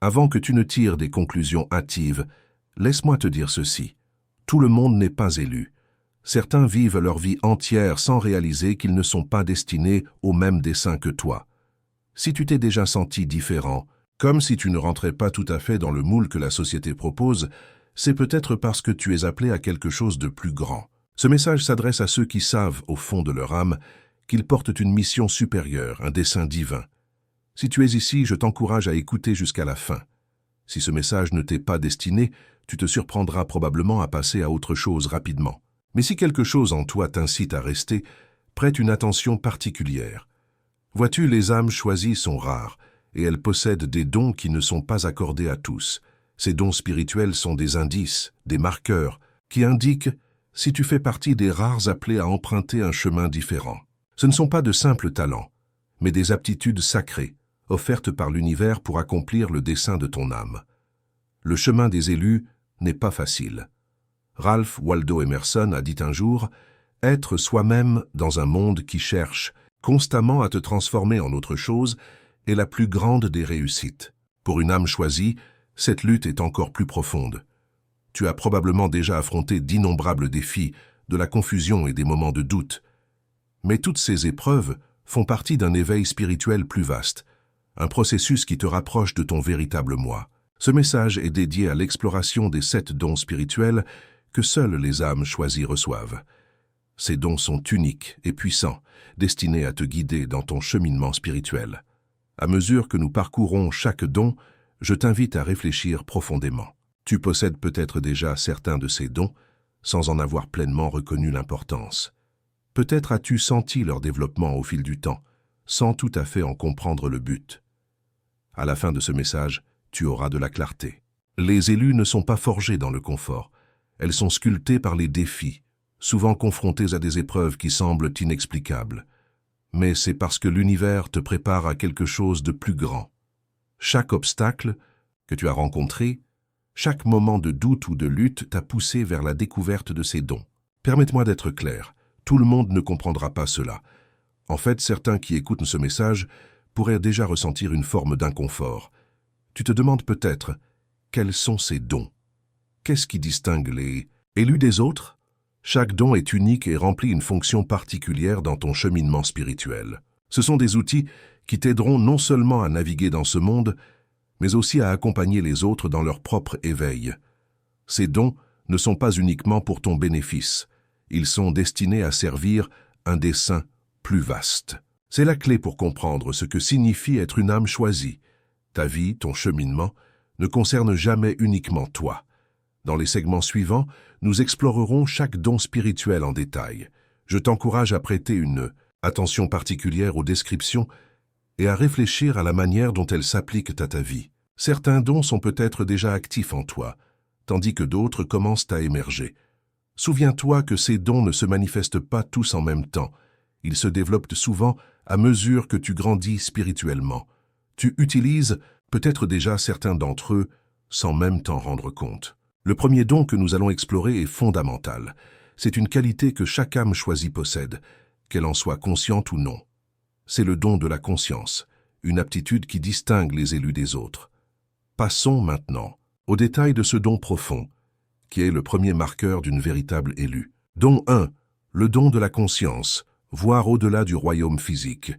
Avant que tu ne tires des conclusions hâtives, laisse-moi te dire ceci. Tout le monde n'est pas élu. Certains vivent leur vie entière sans réaliser qu'ils ne sont pas destinés au même dessein que toi. Si tu t'es déjà senti différent, comme si tu ne rentrais pas tout à fait dans le moule que la société propose, c'est peut-être parce que tu es appelé à quelque chose de plus grand. Ce message s'adresse à ceux qui savent, au fond de leur âme, qu'ils portent une mission supérieure, un dessein divin. Si tu es ici, je t'encourage à écouter jusqu'à la fin. Si ce message ne t'est pas destiné, tu te surprendras probablement à passer à autre chose rapidement. Mais si quelque chose en toi t'incite à rester, prête une attention particulière. Vois-tu, les âmes choisies sont rares, et elles possèdent des dons qui ne sont pas accordés à tous. Ces dons spirituels sont des indices, des marqueurs, qui indiquent si tu fais partie des rares appelés à emprunter un chemin différent. Ce ne sont pas de simples talents, mais des aptitudes sacrées, offertes par l'univers pour accomplir le dessein de ton âme. Le chemin des élus n'est pas facile. Ralph Waldo Emerson a dit un jour « Être soi-même dans un monde qui cherche constamment à te transformer en autre chose est la plus grande des réussites. » Pour une âme choisie, cette lutte est encore plus profonde. Tu as probablement déjà affronté d'innombrables défis, de la confusion et des moments de doute. Mais toutes ces épreuves font partie d'un éveil spirituel plus vaste, un processus qui te rapproche de ton véritable moi. Ce message est dédié à l'exploration des 7 dons spirituels que seules les âmes choisies reçoivent. Ces dons sont uniques et puissants, destinés à te guider dans ton cheminement spirituel. À mesure que nous parcourons chaque don, je t'invite à réfléchir profondément. Tu possèdes peut-être déjà certains de ces dons, sans en avoir pleinement reconnu l'importance. Peut-être as-tu senti leur développement au fil du temps, sans tout à fait en comprendre le but. À la fin de ce message, tu auras de la clarté. Les élus ne sont pas forgés dans le confort. Elles sont sculptées par les défis, souvent confrontées à des épreuves qui semblent inexplicables. Mais c'est parce que l'univers te prépare à quelque chose de plus grand. Chaque obstacle que tu as rencontré, chaque moment de doute ou de lutte t'a poussé vers la découverte de ces dons. Permette-moi d'être clair, tout le monde ne comprendra pas cela. En fait, certains qui écoutent ce message pourraient déjà ressentir une forme d'inconfort. Tu te demandes peut-être, quels sont ces dons? Qu'est-ce qui distingue les élus des autres? Chaque don est unique et remplit une fonction particulière dans ton cheminement spirituel. Ce sont des outils qui t'aideront non seulement à naviguer dans ce monde, mais aussi à accompagner les autres dans leur propre éveil. Ces dons ne sont pas uniquement pour ton bénéfice. Ils sont destinés à servir un dessein plus vaste. C'est la clé pour comprendre ce que signifie être une âme choisie. Ta vie, ton cheminement, ne concerne jamais uniquement toi. Dans les segments suivants, nous explorerons chaque don spirituel en détail. Je t'encourage à prêter une attention particulière aux descriptions et à réfléchir à la manière dont elles s'appliquent à ta vie. Certains dons sont peut-être déjà actifs en toi, tandis que d'autres commencent à émerger. Souviens-toi que ces dons ne se manifestent pas tous en même temps. Ils se développent souvent à mesure que tu grandis spirituellement. Tu utilises peut-être déjà certains d'entre eux sans même t'en rendre compte. Le premier don que nous allons explorer est fondamental. C'est une qualité que chaque âme choisie possède, qu'elle en soit consciente ou non. C'est le don de la conscience, une aptitude qui distingue les élus des autres. Passons maintenant au détail de ce don profond, qui est le premier marqueur d'une véritable élue. Don 1. Le don de la conscience, voir au-delà du royaume physique.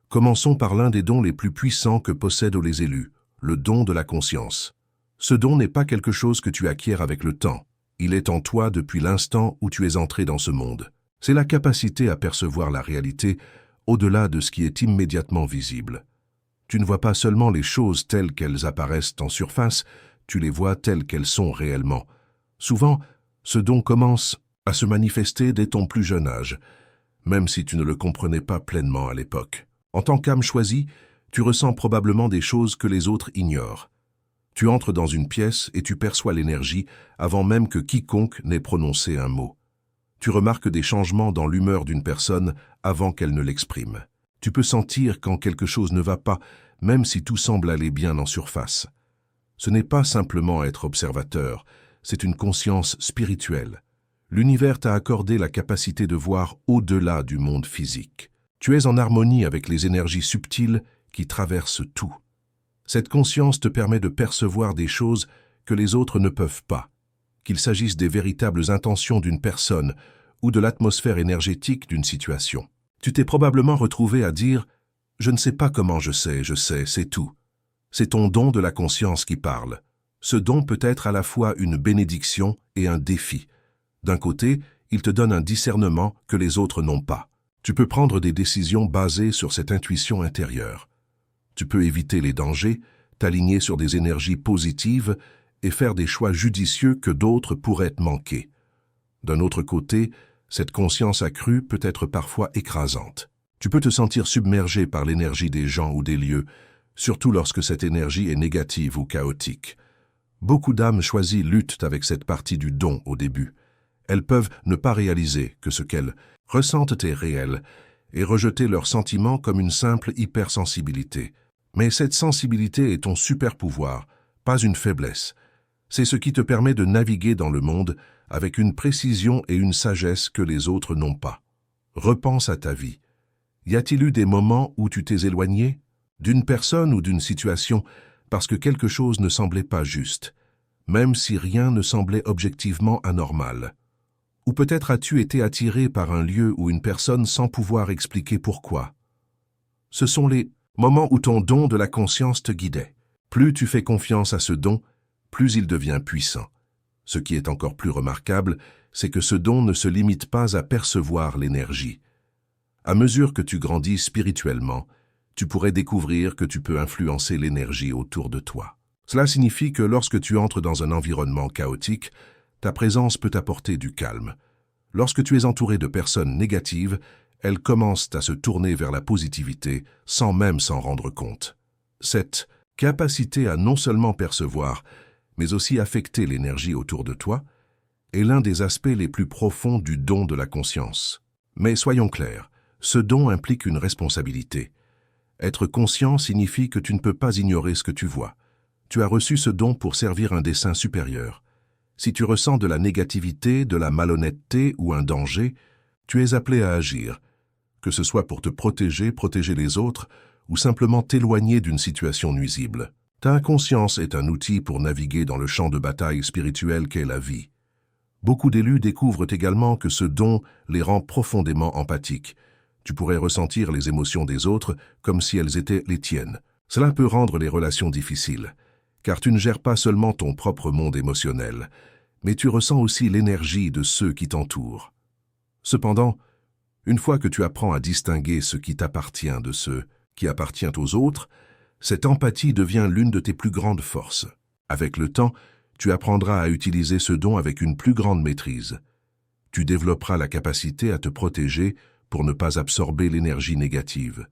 Commençons par l'un des dons les plus puissants que possèdent les élus, le don de la conscience. Ce don n'est pas quelque chose que tu acquiers avec le temps. Il est en toi depuis l'instant où tu es entré dans ce monde. C'est la capacité à percevoir la réalité au-delà de ce qui est immédiatement visible. Tu ne vois pas seulement les choses telles qu'elles apparaissent en surface, tu les vois telles qu'elles sont réellement. Souvent, ce don commence à se manifester dès ton plus jeune âge, même si tu ne le comprenais pas pleinement à l'époque. En tant qu'âme choisie, tu ressens probablement des choses que les autres ignorent. Tu entres dans une pièce et tu perçois l'énergie avant même que quiconque n'ait prononcé un mot. Tu remarques des changements dans l'humeur d'une personne avant qu'elle ne l'exprime. Tu peux sentir quand quelque chose ne va pas, même si tout semble aller bien en surface. Ce n'est pas simplement être observateur, c'est une conscience spirituelle. L'univers t'a accordé la capacité de voir au-delà du monde physique. Tu es en harmonie avec les énergies subtiles qui traversent tout. Cette conscience te permet de percevoir des choses que les autres ne peuvent pas, qu'il s'agisse des véritables intentions d'une personne ou de l'atmosphère énergétique d'une situation. Tu t'es probablement retrouvé à dire « Je ne sais pas comment je sais, c'est tout ». C'est ton don de la conscience qui parle. Ce don peut être à la fois une bénédiction et un défi. D'un côté, il te donne un discernement que les autres n'ont pas. Tu peux prendre des décisions basées sur cette intuition intérieure. Tu peux éviter les dangers, t'aligner sur des énergies positives et faire des choix judicieux que d'autres pourraient manquer. D'un autre côté, cette conscience accrue peut être parfois écrasante. Tu peux te sentir submergé par l'énergie des gens ou des lieux, surtout lorsque cette énergie est négative ou chaotique. Beaucoup d'âmes choisies luttent avec cette partie du don au début. Elles peuvent ne pas réaliser que ce qu'elles ressentent est réel et rejeter leurs sentiments comme une simple hypersensibilité. Mais cette sensibilité est ton super pouvoir, pas une faiblesse. C'est ce qui te permet de naviguer dans le monde avec une précision et une sagesse que les autres n'ont pas. Repense à ta vie. Y a-t-il eu des moments où tu t'es éloigné d'une personne ou d'une situation parce que quelque chose ne semblait pas juste, même si rien ne semblait objectivement anormal? Ou peut-être as-tu été attiré par un lieu ou une personne sans pouvoir expliquer pourquoi? Ce sont les moments où ton don de la conscience te guidait. Plus tu fais confiance à ce don, plus il devient puissant. Ce qui est encore plus remarquable, c'est que ce don ne se limite pas à percevoir l'énergie. À mesure que tu grandis spirituellement, tu pourrais découvrir que tu peux influencer l'énergie autour de toi. Cela signifie que lorsque tu entres dans un environnement chaotique, ta présence peut apporter du calme. Lorsque tu es entouré de personnes négatives, elles commencent à se tourner vers la positivité sans même s'en rendre compte. Cette capacité à non seulement percevoir, mais aussi affecter l'énergie autour de toi, est l'un des aspects les plus profonds du don de la conscience. Mais soyons clairs, ce don implique une responsabilité. Être conscient signifie que tu ne peux pas ignorer ce que tu vois. Tu as reçu ce don pour servir un dessein supérieur. Si tu ressens de la négativité, de la malhonnêteté ou un danger, tu es appelé à agir, que ce soit pour te protéger, protéger les autres, ou simplement t'éloigner d'une situation nuisible. Ta conscience est un outil pour naviguer dans le champ de bataille spirituel qu'est la vie. Beaucoup d'élus découvrent également que ce don les rend profondément empathiques. Tu pourrais ressentir les émotions des autres comme si elles étaient les tiennes. Cela peut rendre les relations difficiles, car tu ne gères pas seulement ton propre monde émotionnel, mais tu ressens aussi l'énergie de ceux qui t'entourent. Cependant, une fois que tu apprends à distinguer ce qui t'appartient de ce qui appartient aux autres, cette empathie devient l'une de tes plus grandes forces. Avec le temps, tu apprendras à utiliser ce don avec une plus grande maîtrise. Tu développeras la capacité à te protéger pour ne pas absorber l'énergie négative.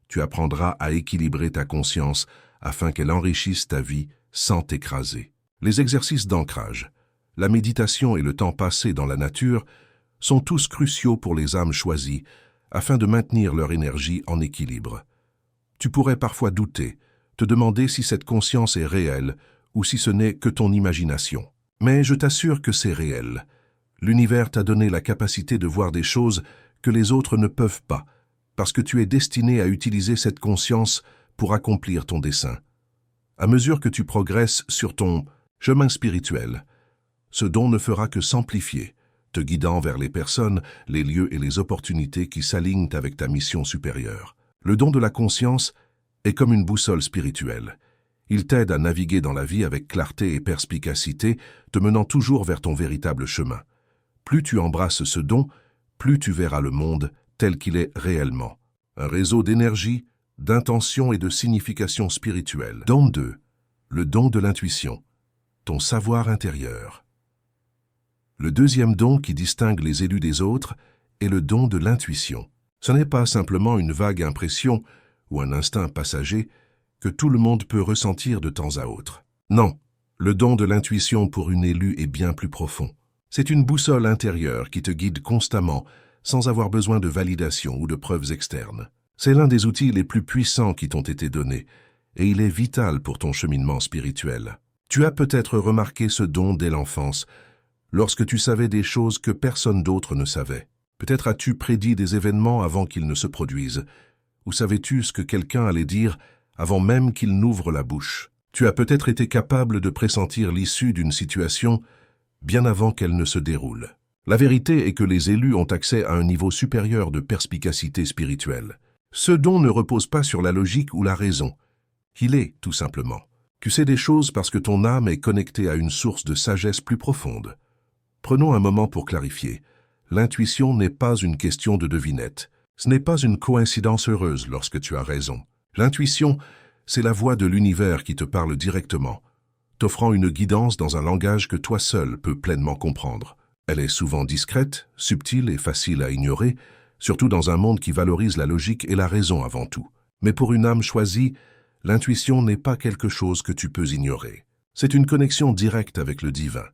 Tu apprendras à équilibrer ta conscience afin qu'elle enrichisse ta vie sans t'écraser. Les exercices d'ancrage, la méditation et le temps passé dans la nature sont tous cruciaux pour les âmes choisies afin de maintenir leur énergie en équilibre. Tu pourrais parfois douter, te demander si cette conscience est réelle ou si ce n'est que ton imagination. Mais je t'assure que c'est réel. L'univers t'a donné la capacité de voir des choses que les autres ne peuvent pas, parce que tu es destiné à utiliser cette conscience pour accomplir ton dessein. À mesure que tu progresses sur ton chemin spirituel, ce don ne fera que s'amplifier, te guidant vers les personnes, les lieux et les opportunités qui s'alignent avec ta mission supérieure. Le don de la conscience est comme une boussole spirituelle. Il t'aide à naviguer dans la vie avec clarté et perspicacité, te menant toujours vers ton véritable chemin. Plus tu embrasses ce don, plus tu verras le monde tel qu'il est réellement. Un réseau d'énergie, d'intention et de signification spirituelle. Don 2. Le don de l'intuition. Ton savoir intérieur. Le deuxième don qui distingue les élus des autres est le don de l'intuition. Ce n'est pas simplement une vague impression ou un instinct passager que tout le monde peut ressentir de temps à autre. Non, le don de l'intuition pour une élue est bien plus profond. C'est une boussole intérieure qui te guide constamment sans avoir besoin de validation ou de preuves externes. C'est l'un des outils les plus puissants qui t'ont été donnés et il est vital pour ton cheminement spirituel. Tu as peut-être remarqué ce don dès l'enfance, lorsque tu savais des choses que personne d'autre ne savait. Peut-être as-tu prédit des événements avant qu'ils ne se produisent, ou savais-tu ce que quelqu'un allait dire avant même qu'il n'ouvre la bouche. Tu as peut-être été capable de pressentir l'issue d'une situation bien avant qu'elle ne se déroule. La vérité est que les élus ont accès à un niveau supérieur de perspicacité spirituelle. Ce don ne repose pas sur la logique ou la raison. Il est, tout simplement. Tu sais des choses parce que ton âme est connectée à une source de sagesse plus profonde. Prenons un moment pour clarifier. L'intuition n'est pas une question de devinette. Ce n'est pas une coïncidence heureuse lorsque tu as raison. L'intuition, c'est la voix de l'univers qui te parle directement, t'offrant une guidance dans un langage que toi seul peux pleinement comprendre. Elle est souvent discrète, subtile et facile à ignorer, surtout dans un monde qui valorise la logique et la raison avant tout. Mais pour une âme choisie, l'intuition n'est pas quelque chose que tu peux ignorer. C'est une connexion directe avec le divin,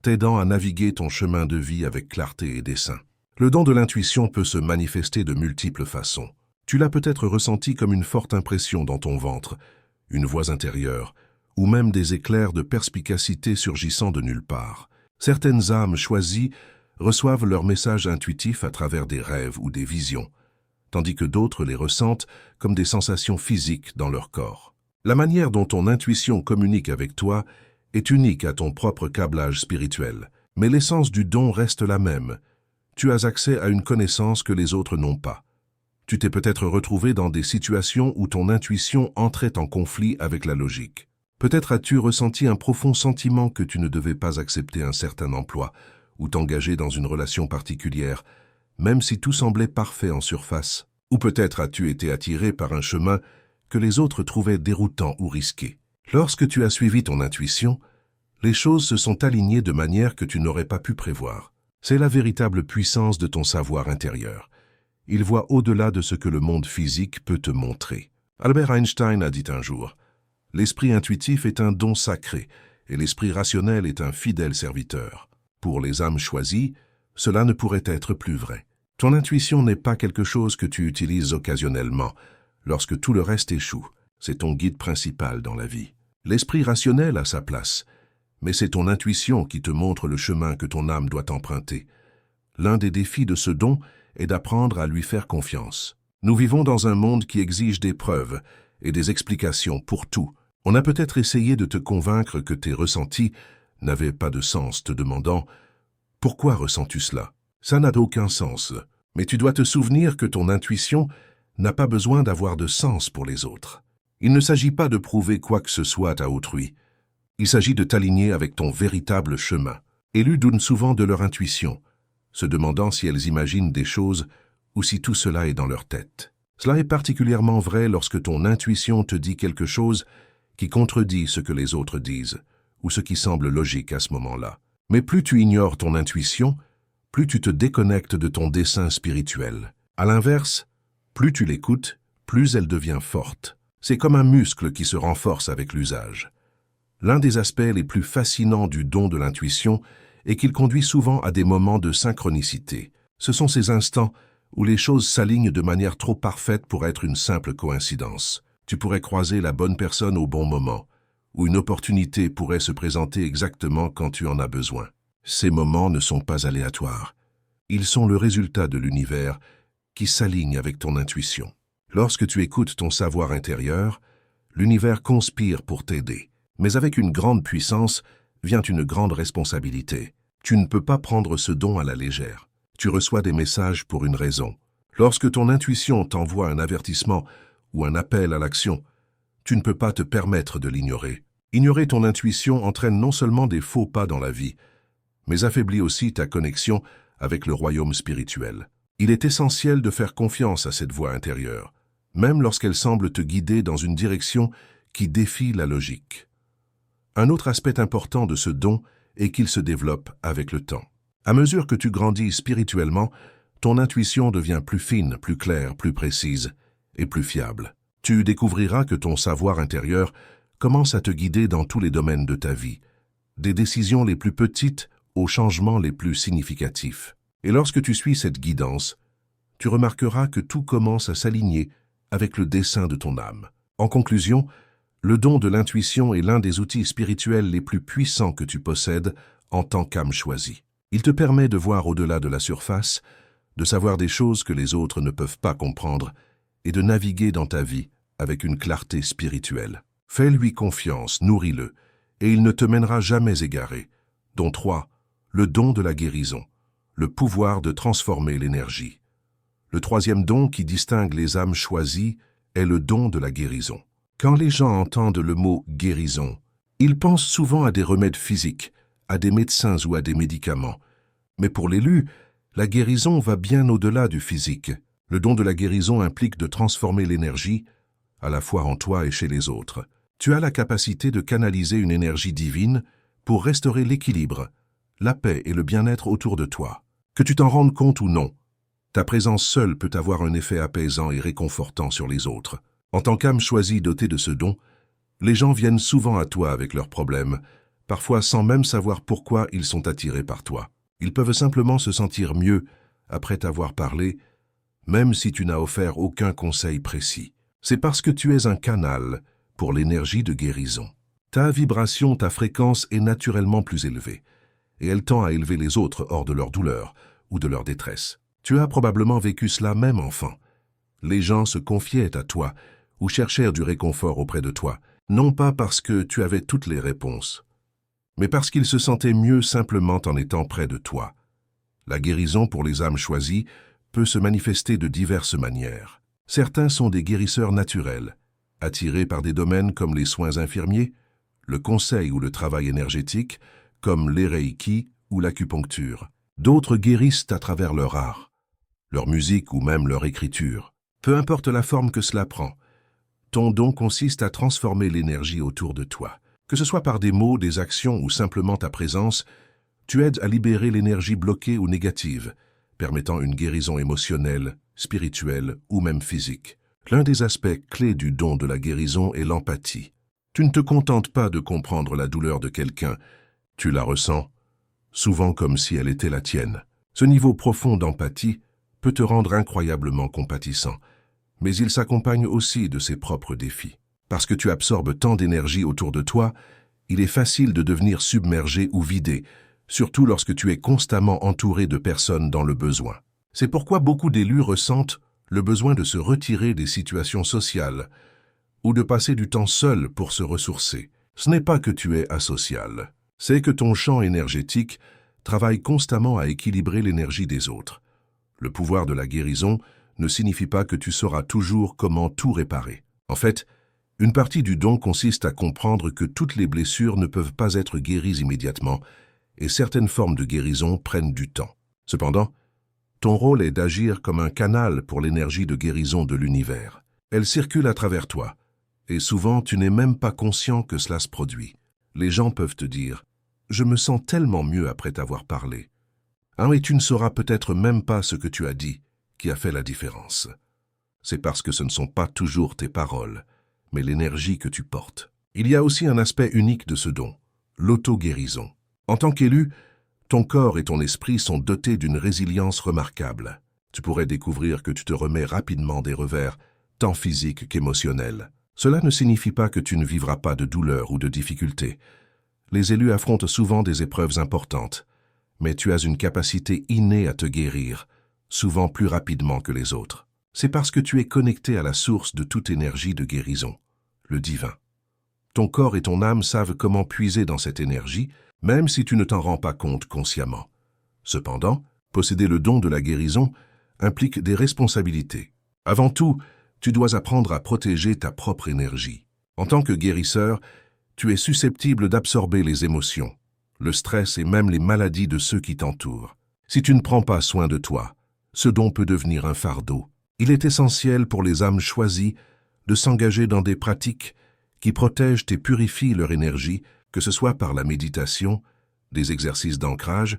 t'aidant à naviguer ton chemin de vie avec clarté et dessein. Le don de l'intuition peut se manifester de multiples façons. Tu l'as peut-être ressenti comme une forte impression dans ton ventre, une voix intérieure, ou même des éclairs de perspicacité surgissant de nulle part. Certaines âmes choisies reçoivent leurs messages intuitifs à travers des rêves ou des visions, tandis que d'autres les ressentent comme des sensations physiques dans leur corps. La manière dont ton intuition communique avec toi est unique à ton propre câblage spirituel, mais l'essence du don reste la même. Tu as accès à une connaissance que les autres n'ont pas. Tu t'es peut-être retrouvé dans des situations où ton intuition entrait en conflit avec la logique. Peut-être as-tu ressenti un profond sentiment que tu ne devais pas accepter un certain emploi ou t'engager dans une relation particulière, même si tout semblait parfait en surface. Ou peut-être as-tu été attiré par un chemin que les autres trouvaient déroutant ou risqué. Lorsque tu as suivi ton intuition, les choses se sont alignées de manière que tu n'aurais pas pu prévoir. C'est la véritable puissance de ton savoir intérieur. Il voit au-delà de ce que le monde physique peut te montrer. Albert Einstein a dit un jour, « L'esprit intuitif est un don sacré et l'esprit rationnel est un fidèle serviteur. » Pour les âmes choisies, cela ne pourrait être plus vrai. Ton intuition n'est pas quelque chose que tu utilises occasionnellement, lorsque tout le reste échoue. C'est ton guide principal dans la vie. L'esprit rationnel a sa place, mais c'est ton intuition qui te montre le chemin que ton âme doit emprunter. L'un des défis de ce don est d'apprendre à lui faire confiance. Nous vivons dans un monde qui exige des preuves et des explications pour tout. On a peut-être essayé de te convaincre que tes ressentis n'avaient pas de sens, te demandant « Pourquoi ressens-tu cela ?» Ça n'a aucun sens, mais tu dois te souvenir que ton intuition n'a pas besoin d'avoir de sens pour les autres. Il ne s'agit pas de prouver quoi que ce soit à autrui. Il s'agit de t'aligner avec ton véritable chemin. Élus doutent souvent de leur intuition, se demandant si elles imaginent des choses ou si tout cela est dans leur tête. Cela est particulièrement vrai lorsque ton intuition te dit quelque chose qui contredit ce que les autres disent, ou ce qui semble logique à ce moment-là. Mais plus tu ignores ton intuition, plus tu te déconnectes de ton dessein spirituel. À l'inverse, plus tu l'écoutes, plus elle devient forte. C'est comme un muscle qui se renforce avec l'usage. L'un des aspects les plus fascinants du don de l'intuition est qu'il conduit souvent à des moments de synchronicité. Ce sont ces instants où les choses s'alignent de manière trop parfaite pour être une simple coïncidence. Tu pourrais croiser la bonne personne au bon moment, ou une opportunité pourrait se présenter exactement quand tu en as besoin. Ces moments ne sont pas aléatoires. Ils sont le résultat de l'univers qui s'aligne avec ton intuition. Lorsque tu écoutes ton savoir intérieur, l'univers conspire pour t'aider. Mais avec une grande puissance vient une grande responsabilité. Tu ne peux pas prendre ce don à la légère. Tu reçois des messages pour une raison. Lorsque ton intuition t'envoie un avertissement ou un appel à l'action, tu ne peux pas te permettre de l'ignorer. Ignorer ton intuition entraîne non seulement des faux pas dans la vie, mais affaiblit aussi ta connexion avec le royaume spirituel. Il est essentiel de faire confiance à cette voix intérieure, même lorsqu'elle semble te guider dans une direction qui défie la logique. Un autre aspect important de ce don est qu'il se développe avec le temps. À mesure que tu grandis spirituellement, ton intuition devient plus fine, plus claire, plus précise et plus fiable. Tu découvriras que ton savoir intérieur commence à te guider dans tous les domaines de ta vie, des décisions les plus petites aux changements les plus significatifs. Et lorsque tu suis cette guidance, tu remarqueras que tout commence à s'aligner avec le dessein de ton âme. En conclusion, le don de l'intuition est l'un des outils spirituels les plus puissants que tu possèdes en tant qu'âme choisie. Il te permet de voir au-delà de la surface, de savoir des choses que les autres ne peuvent pas comprendre et de naviguer dans ta vie avec une clarté spirituelle. Fais-lui confiance, nourris-le, et il ne te mènera jamais égaré. Don 3. Le don de la guérison, le pouvoir de transformer l'énergie. Le troisième don qui distingue les âmes choisies est le don de la guérison. Quand les gens entendent le mot « guérison », ils pensent souvent à des remèdes physiques, à des médecins ou à des médicaments. Mais pour l'élu, la guérison va bien au-delà du physique. Le don de la guérison implique de transformer l'énergie, à la fois en toi et chez les autres. Tu as la capacité de canaliser une énergie divine pour restaurer l'équilibre, la paix et le bien-être autour de toi. Que tu t'en rendes compte ou non, ta présence seule peut avoir un effet apaisant et réconfortant sur les autres. En tant qu'âme choisie dotée de ce don, les gens viennent souvent à toi avec leurs problèmes, parfois sans même savoir pourquoi ils sont attirés par toi. Ils peuvent simplement se sentir mieux après t'avoir parlé, même si tu n'as offert aucun conseil précis. C'est parce que tu es un canal pour l'énergie de guérison. Ta vibration, ta fréquence est naturellement plus élevée, et elle tend à élever les autres hors de leur douleur ou de leur détresse. Tu as probablement vécu cela même enfant. Les gens se confiaient à toi ou cherchèrent du réconfort auprès de toi, non pas parce que tu avais toutes les réponses, mais parce qu'ils se sentaient mieux simplement en étant près de toi. La guérison pour les âmes choisies peut se manifester de diverses manières. Certains sont des guérisseurs naturels, attirés par des domaines comme les soins infirmiers, le conseil ou le travail énergétique, comme les reiki ou l'acupuncture. D'autres guérissent à travers leur art, leur musique ou même leur écriture. Peu importe la forme que cela prend, ton don consiste à transformer l'énergie autour de toi. Que ce soit par des mots, des actions ou simplement ta présence, tu aides à libérer l'énergie bloquée ou négative, permettant une guérison émotionnelle, spirituelle ou même physique. L'un des aspects clés du don de la guérison est l'empathie. Tu ne te contentes pas de comprendre la douleur de quelqu'un, tu la ressens, souvent comme si elle était la tienne. Ce niveau profond d'empathie peut te rendre incroyablement compatissant, mais il s'accompagne aussi de ses propres défis. Parce que tu absorbes tant d'énergie autour de toi, il est facile de devenir submergé ou vidé, surtout lorsque tu es constamment entouré de personnes dans le besoin. C'est pourquoi beaucoup d'élus ressentent le besoin de se retirer des situations sociales ou de passer du temps seul pour se ressourcer. Ce n'est pas que tu es asocial, c'est que ton champ énergétique travaille constamment à équilibrer l'énergie des autres. Le pouvoir de la guérison ne signifie pas que tu sauras toujours comment tout réparer. En fait, une partie du don consiste à comprendre que toutes les blessures ne peuvent pas être guéries immédiatement et certaines formes de guérison prennent du temps. Cependant, ton rôle est d'agir comme un canal pour l'énergie de guérison de l'univers. Elle circule à travers toi, et souvent tu n'es même pas conscient que cela se produit. Les gens peuvent te dire « Je me sens tellement mieux après t'avoir parlé ». Ah, et tu ne sauras peut-être même pas ce que tu as dit qui a fait la différence. C'est parce que ce ne sont pas toujours tes paroles, mais l'énergie que tu portes. Il y a aussi un aspect unique de ce don, l'auto-guérison. En tant qu'élu, ton corps et ton esprit sont dotés d'une résilience remarquable. Tu pourrais découvrir que tu te remets rapidement des revers, tant physiques qu'émotionnels. Cela ne signifie pas que tu ne vivras pas de douleur ou de difficultés. Les élus affrontent souvent des épreuves importantes, mais tu as une capacité innée à te guérir, souvent plus rapidement que les autres. C'est parce que tu es connecté à la source de toute énergie de guérison, le divin. Ton corps et ton âme savent comment puiser dans cette énergie, même si tu ne t'en rends pas compte consciemment. Cependant, posséder le don de la guérison implique des responsabilités. Avant tout, tu dois apprendre à protéger ta propre énergie. En tant que guérisseur, tu es susceptible d'absorber les émotions, le stress et même les maladies de ceux qui t'entourent. Si tu ne prends pas soin de toi, ce don peut devenir un fardeau. Il est essentiel pour les âmes choisies de s'engager dans des pratiques qui protègent et purifient leur énergie, que ce soit par la méditation, des exercices d'ancrage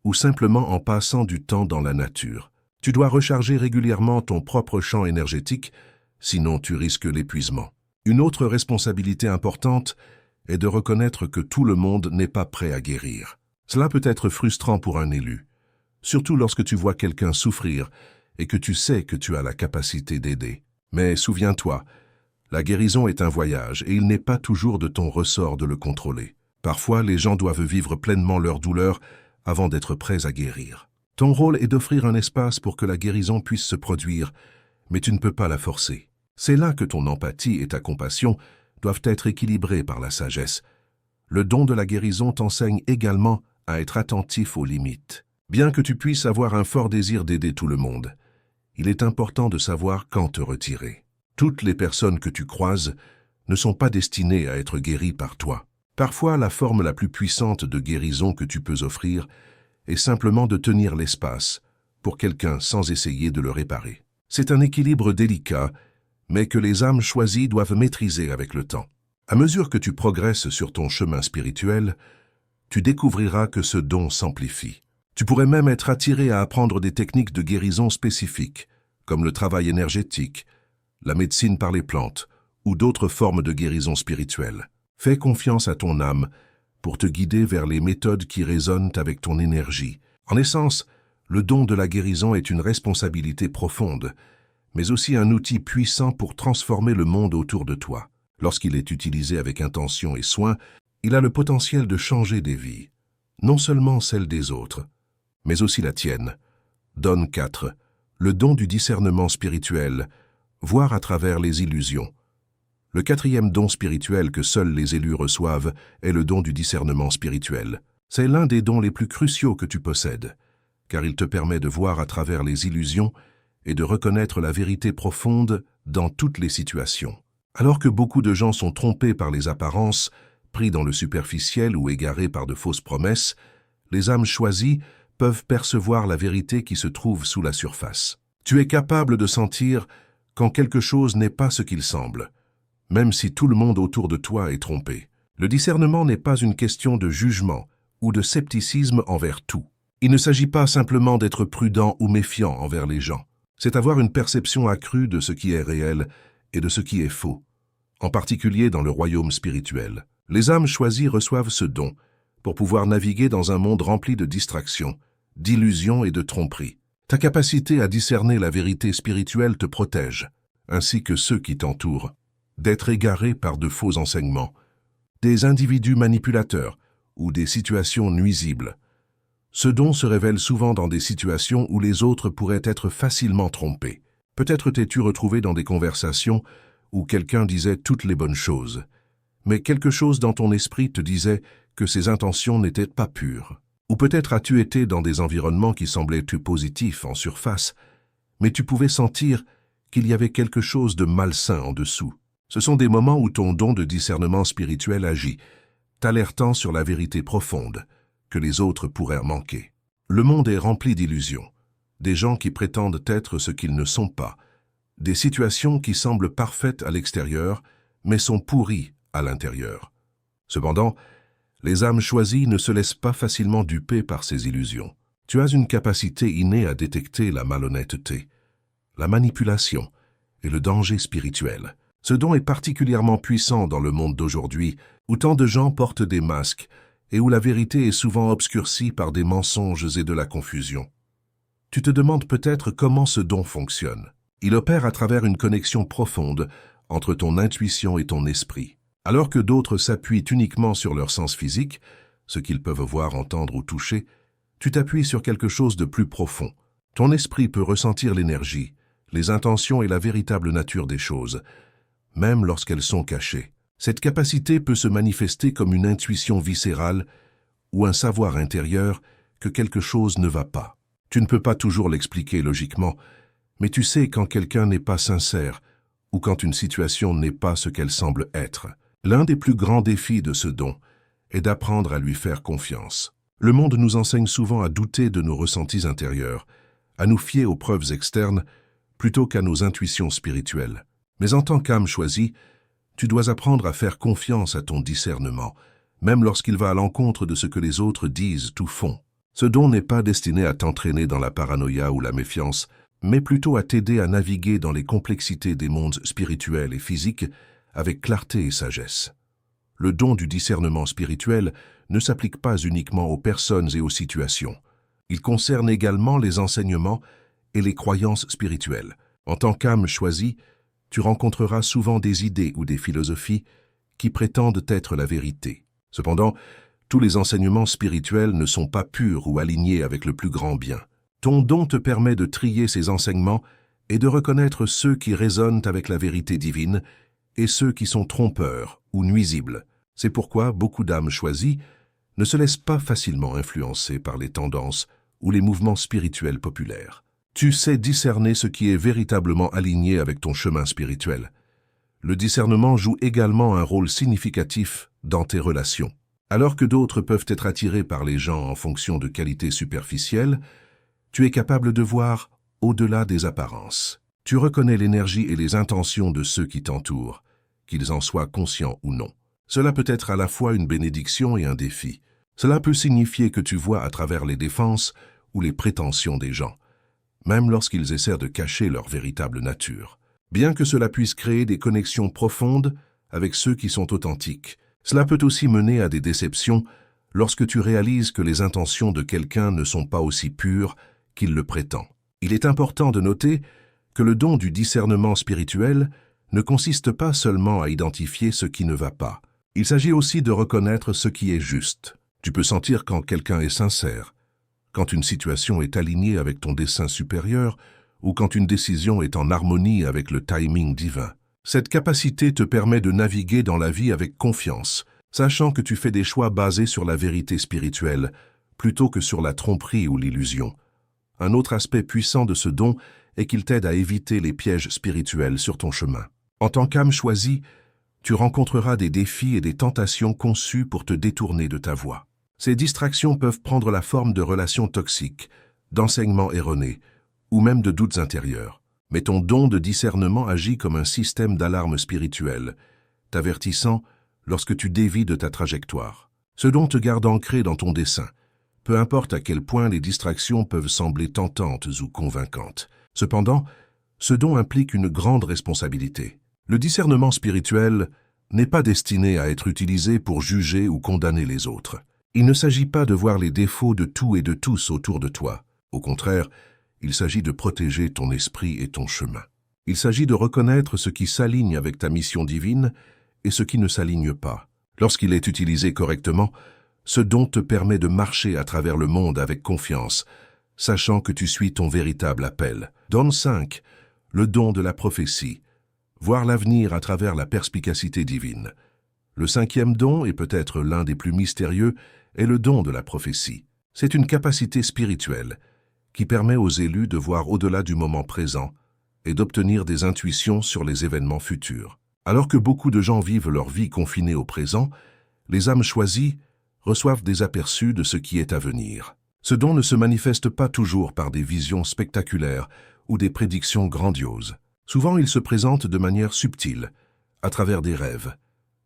ou simplement en passant du temps dans la nature. Tu dois recharger régulièrement ton propre champ énergétique, sinon tu risques l'épuisement. Une autre responsabilité importante est de reconnaître que tout le monde n'est pas prêt à guérir. Cela peut être frustrant pour un élu, surtout lorsque tu vois quelqu'un souffrir et que tu sais que tu as la capacité d'aider. Mais souviens-toi, la guérison est un voyage et il n'est pas toujours de ton ressort de le contrôler. Parfois, les gens doivent vivre pleinement leur douleur avant d'être prêts à guérir. Ton rôle est d'offrir un espace pour que la guérison puisse se produire, mais tu ne peux pas la forcer. C'est là que ton empathie et ta compassion doivent être équilibrées par la sagesse. Le don de la guérison t'enseigne également à être attentif aux limites. Bien que tu puisses avoir un fort désir d'aider tout le monde, il est important de savoir quand te retirer. Toutes les personnes que tu croises ne sont pas destinées à être guéries par toi. Parfois, la forme la plus puissante de guérison que tu peux offrir est simplement de tenir l'espace pour quelqu'un sans essayer de le réparer. C'est un équilibre délicat, mais que les âmes choisies doivent maîtriser avec le temps. À mesure que tu progresses sur ton chemin spirituel, tu découvriras que ce don s'amplifie. Tu pourrais même être attiré à apprendre des techniques de guérison spécifiques, comme le travail énergétique, la médecine par les plantes ou d'autres formes de guérison spirituelle. Fais confiance à ton âme pour te guider vers les méthodes qui résonnent avec ton énergie. En essence, le don de la guérison est une responsabilité profonde, mais aussi un outil puissant pour transformer le monde autour de toi. Lorsqu'il est utilisé avec intention et soin, il a le potentiel de changer des vies, non seulement celles des autres, mais aussi la tienne. Don 4. Le don du discernement spirituel, voir à travers les illusions. Le quatrième don spirituel que seuls les élus reçoivent est le don du discernement spirituel. C'est l'un des dons les plus cruciaux que tu possèdes, car il te permet de voir à travers les illusions et de reconnaître la vérité profonde dans toutes les situations. Alors que beaucoup de gens sont trompés par les apparences, pris dans le superficiel ou égarés par de fausses promesses, les âmes choisies peuvent percevoir la vérité qui se trouve sous la surface. Tu es capable de sentir quand quelque chose n'est pas ce qu'il semble, même si tout le monde autour de toi est trompé. Le discernement n'est pas une question de jugement ou de scepticisme envers tout. Il ne s'agit pas simplement d'être prudent ou méfiant envers les gens. C'est avoir une perception accrue de ce qui est réel et de ce qui est faux, en particulier dans le royaume spirituel. Les âmes choisies reçoivent ce don pour pouvoir naviguer dans un monde rempli de distractions, d'illusions et de tromperies. Ta capacité à discerner la vérité spirituelle te protège, ainsi que ceux qui t'entourent, d'être égarés par de faux enseignements, des individus manipulateurs ou des situations nuisibles. Ce don se révèle souvent dans des situations où les autres pourraient être facilement trompés. Peut-être t'es-tu retrouvé dans des conversations où quelqu'un disait toutes les bonnes choses, mais quelque chose dans ton esprit te disait que ses intentions n'étaient pas pures. Ou peut-être as-tu été dans des environnements qui semblaient tout positifs en surface, mais tu pouvais sentir qu'il y avait quelque chose de malsain en dessous. Ce sont des moments où ton don de discernement spirituel agit, t'alertant sur la vérité profonde que les autres pourraient manquer. Le monde est rempli d'illusions, des gens qui prétendent être ce qu'ils ne sont pas, des situations qui semblent parfaites à l'extérieur, mais sont pourries à l'intérieur. Cependant, les âmes choisies ne se laissent pas facilement duper par ces illusions. Tu as une capacité innée à détecter la malhonnêteté, la manipulation et le danger spirituel. Ce don est particulièrement puissant dans le monde d'aujourd'hui, où tant de gens portent des masques et où la vérité est souvent obscurcie par des mensonges et de la confusion. Tu te demandes peut-être comment ce don fonctionne. Il opère à travers une connexion profonde entre ton intuition et ton esprit. Alors que d'autres s'appuient uniquement sur leur sens physique, ce qu'ils peuvent voir, entendre ou toucher, tu t'appuies sur quelque chose de plus profond. Ton esprit peut ressentir l'énergie, les intentions et la véritable nature des choses, même lorsqu'elles sont cachées. Cette capacité peut se manifester comme une intuition viscérale ou un savoir intérieur que quelque chose ne va pas. Tu ne peux pas toujours l'expliquer logiquement, mais tu sais quand quelqu'un n'est pas sincère ou quand une situation n'est pas ce qu'elle semble être. L'un des plus grands défis de ce don est d'apprendre à lui faire confiance. Le monde nous enseigne souvent à douter de nos ressentis intérieurs, à nous fier aux preuves externes plutôt qu'à nos intuitions spirituelles. Mais en tant qu'âme choisie, tu dois apprendre à faire confiance à ton discernement, même lorsqu'il va à l'encontre de ce que les autres disent ou font. Ce don n'est pas destiné à t'entraîner dans la paranoïa ou la méfiance, mais plutôt à t'aider à naviguer dans les complexités des mondes spirituels et physiques avec clarté et sagesse. Le don du discernement spirituel ne s'applique pas uniquement aux personnes et aux situations. Il concerne également les enseignements et les croyances spirituelles. En tant qu'âme choisie, tu rencontreras souvent des idées ou des philosophies qui prétendent être la vérité. Cependant, tous les enseignements spirituels ne sont pas purs ou alignés avec le plus grand bien. Ton don te permet de trier ces enseignements et de reconnaître ceux qui résonnent avec la vérité divine et ceux qui sont trompeurs ou nuisibles. C'est pourquoi beaucoup d'âmes choisies ne se laissent pas facilement influencer par les tendances ou les mouvements spirituels populaires. Tu sais discerner ce qui est véritablement aligné avec ton chemin spirituel. Le discernement joue également un rôle significatif dans tes relations. Alors que d'autres peuvent être attirés par les gens en fonction de qualités superficielles, tu es capable de voir au-delà des apparences. Tu reconnais l'énergie et les intentions de ceux qui t'entourent, qu'ils en soient conscients ou non. Cela peut être à la fois une bénédiction et un défi. Cela peut signifier que tu vois à travers les défenses ou les prétentions des gens, même lorsqu'ils essaient de cacher leur véritable nature. Bien que cela puisse créer des connexions profondes avec ceux qui sont authentiques, cela peut aussi mener à des déceptions lorsque tu réalises que les intentions de quelqu'un ne sont pas aussi pures qu'il le prétend. Il est important de noter que le don du discernement spirituel ne consiste pas seulement à identifier ce qui ne va pas. Il s'agit aussi de reconnaître ce qui est juste. Tu peux sentir quand quelqu'un est sincère, quand une situation est alignée avec ton dessein supérieur ou quand une décision est en harmonie avec le timing divin. Cette capacité te permet de naviguer dans la vie avec confiance, sachant que tu fais des choix basés sur la vérité spirituelle plutôt que sur la tromperie ou l'illusion. Un autre aspect puissant de ce don est qu'il t'aide à éviter les pièges spirituels sur ton chemin. En tant qu'âme choisie, tu rencontreras des défis et des tentations conçus pour te détourner de ta voie. Ces distractions peuvent prendre la forme de relations toxiques, d'enseignements erronés, ou même de doutes intérieurs. Mais ton don de discernement agit comme un système d'alarme spirituelle, t'avertissant lorsque tu dévies de ta trajectoire. Ce don te garde ancré dans ton dessein, peu importe à quel point les distractions peuvent sembler tentantes ou convaincantes. Cependant, ce don implique une grande responsabilité. Le discernement spirituel n'est pas destiné à être utilisé pour juger ou condamner les autres. Il ne s'agit pas de voir les défauts de tout et de tous autour de toi. Au contraire, il s'agit de protéger ton esprit et ton chemin. Il s'agit de reconnaître ce qui s'aligne avec ta mission divine et ce qui ne s'aligne pas. Lorsqu'il est utilisé correctement, ce don te permet de marcher à travers le monde avec confiance, sachant que tu suis ton véritable appel. Don 5, le don de la prophétie. Voir l'avenir à travers la perspicacité divine. Le 5e don, et peut-être l'un des plus mystérieux, est le don de la prophétie. C'est une capacité spirituelle qui permet aux élus de voir au-delà du moment présent et d'obtenir des intuitions sur les événements futurs. Alors que beaucoup de gens vivent leur vie confinée au présent, les âmes choisies reçoivent des aperçus de ce qui est à venir. Ce don ne se manifeste pas toujours par des visions spectaculaires ou des prédictions grandioses. Souvent, il se présente de manière subtile, à travers des rêves,